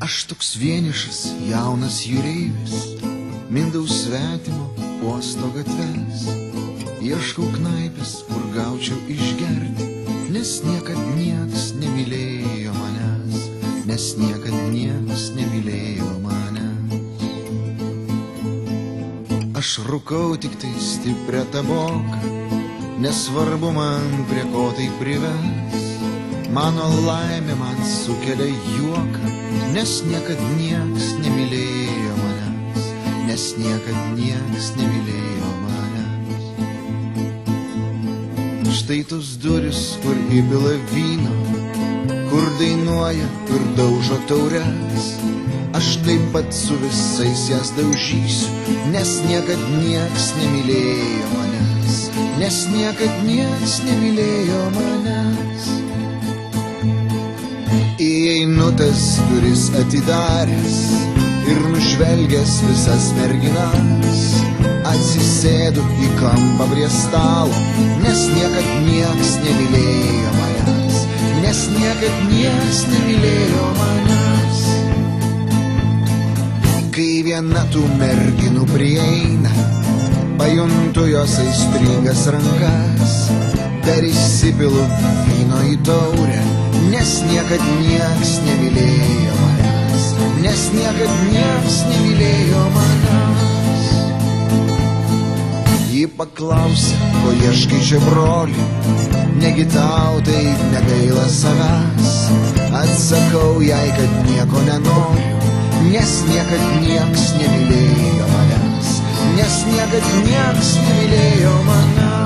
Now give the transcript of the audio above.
Aš toks vienišas, jaunas jūreivis, mindau svetimo uosto gatves. Ieškau knaipės, kur gaučiau išgerti, nes niekad nieks nemylėjo manęs, nes niekad nieks nemylėjo manęs. Aš rūkau tik tai stiprią taboką, nesvarbu man prie ko tai prives. Mano laimė man sukelia juoką, nes niekad nieks nemylėjo manęs, nes niekad nieks nemylėjo manęs. Štai tos duris, kur įpila vyno, kur dainuoja ir daužo taures. Aš taip pat su visais jas daužysiu, nes niekad nieks nemylėjo manęs, nes niekad nieks nemylėjo manęs. Įeinu tas duris atidaręs ir nužvelgęs visas merginas, atsisėdu į kampą prie stalo, nes niekad nieks nemylėjo manęs, nes niekad nieks nemylėjo manęs. Kai viena tų merginų prieina, pajuntu jos aistringas rankas, dar įsipilu vyno į taurę, nes niekad nieks nemylėjo manęs, nes niekad nieks nemylėjo manęs. Ji paklausė, ko ieškai čia broli, negi tau tai negaila savęs. Atsakau jai, kad nieko nenoriu, nes niekad nieks nemylėjo manęs, nes niekad nieks nemylėjo manęs.